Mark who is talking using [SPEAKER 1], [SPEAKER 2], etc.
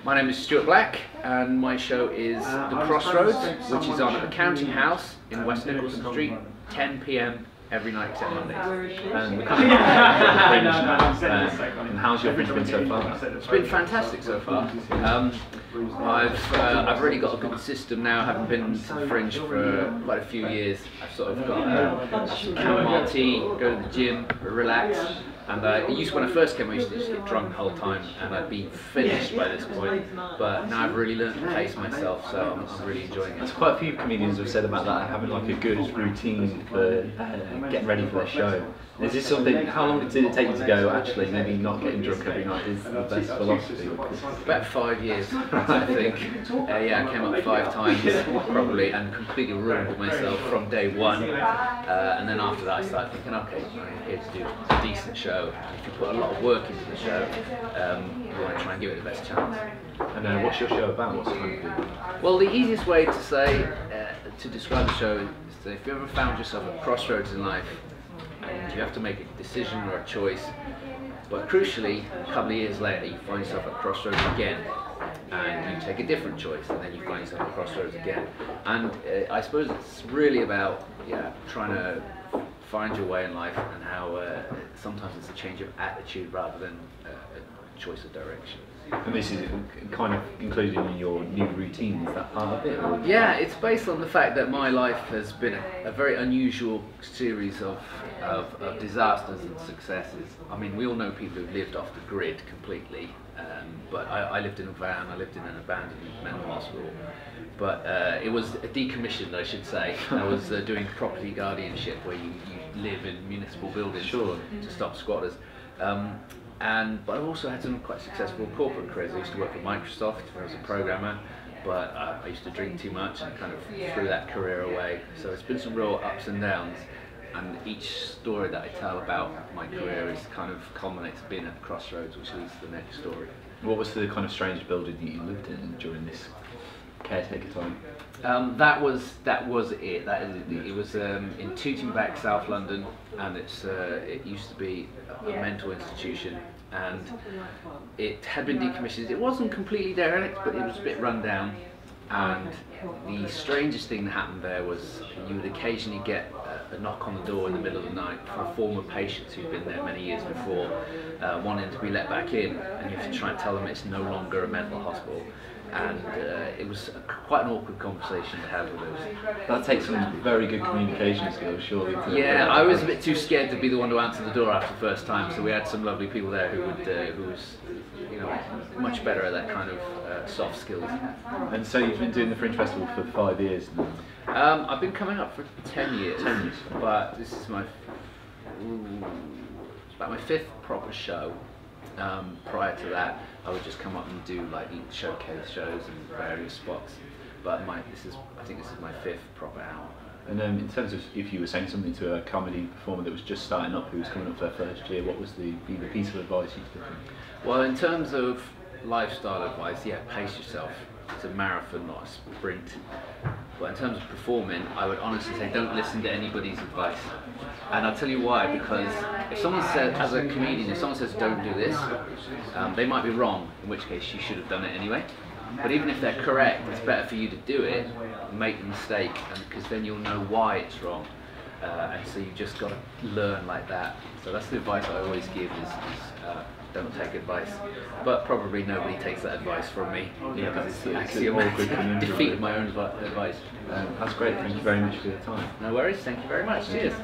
[SPEAKER 1] My name is Stuart Black, and my show is The Crossroads, which is on at the Counting House in West Nicholson Street, 10 p.m. every night except Mondays.
[SPEAKER 2] And we're coming up Fringe now. And how's your Fringe been so far?
[SPEAKER 1] It's been fantastic so far. I've really got a good system now, having been to the Fringe for quite a few years. I've sort of got some chamomile tea, go to the gym, relax. And when I first came, I used to just get drunk the whole time, and I'd be finished by this point. But now I've really learned to pace myself, so I'm really enjoying it.
[SPEAKER 2] There's quite a few comedians have said about that, having like a good routine for getting ready for their show. Is this something? How long did it take you to go? Actually, maybe not getting drunk every night is the best philosophy.
[SPEAKER 1] About 5 years, I think. Yeah, I came up 5 times probably, and completely ruined myself from day one. And then after that, I started thinking, okay, I'm here to do a decent show. If you put a lot of work into the show, you want to try and give it the best chance.
[SPEAKER 2] And what's your show about? What's it going to be?
[SPEAKER 1] Well, the easiest way to say, to describe the show is that if you ever found yourself at crossroads in life, and you have to make a decision or a choice, but crucially, a couple of years later, you find yourself at crossroads again, and you take a different choice, and then you find yourself at crossroads again. And I suppose it's really about trying to find your way in life, and how sometimes it's a change of attitude rather than a choice of direction.
[SPEAKER 2] And this is kind of included in your new routine, is that part of it? Or?
[SPEAKER 1] Yeah, it's based on the fact that my life has been a very unusual series of disasters and successes. I mean, we all know people who've lived off the grid completely, but I lived in a van, I lived in an abandoned mental hospital. But it was decommissioned, I should say. I was doing property guardianship, where you live in municipal buildings to stop squatters. But I've also had some quite successful corporate careers. I used to work for Microsoft where I was a programmer, but I used to drink too much and kind of threw that career away. So it's been some real ups and downs, and each story that I tell about my career is kind of culminates being at the crossroads, which leads to the next story.
[SPEAKER 2] What was the kind of strange building that you lived in during this caretaker time?
[SPEAKER 1] That was it. It was in Tootingback, South London, and it used to be a mental institution, and it had been decommissioned. It wasn't completely derelict, but it was a bit run down. And the strangest thing that happened there was you would occasionally get a knock on the door in the middle of the night for former patients who'd been there many years before, wanting to be let back in, and you have to try and tell them it's no longer a mental hospital. And it was quite an awkward conversation to have with those.
[SPEAKER 2] That takes some very good communication skills, surely.
[SPEAKER 1] Yeah, I was a bit too scared to be the one to answer the door after the first time, so we had some lovely people there who was much better at that kind of soft skills.
[SPEAKER 2] And so you've been doing the Fringe Festival for 5 years now?
[SPEAKER 1] I've been coming up for 10 years, but this is about my 5th proper show. Prior to that, I would just come up and do like showcase shows and various spots. But I think this is my 5th proper hour.
[SPEAKER 2] And in terms of if you were saying something to a comedy performer that was just starting up, who was coming up for their first year, what was the piece of advice you'd give them?
[SPEAKER 1] Well, in terms of lifestyle advice, pace yourself. It's a marathon, not a sprint. But in terms of performing, I would honestly say don't listen to anybody's advice. And I'll tell you why, because if someone says, as a comedian, if someone says don't do this, they might be wrong, in which case you should have done it anyway. But even if they're correct, it's better for you to do it, make the mistake, because then you'll know why it's wrong. And so you've just got to learn like that. So that's the advice I always give is don't take advice. But probably nobody takes that advice from me.
[SPEAKER 2] Yeah,
[SPEAKER 1] because
[SPEAKER 2] it's
[SPEAKER 1] axiomatic. Defeated my own advice.
[SPEAKER 2] That's great, thank you very much for your time.
[SPEAKER 1] No worries, thank you very much. Cheers.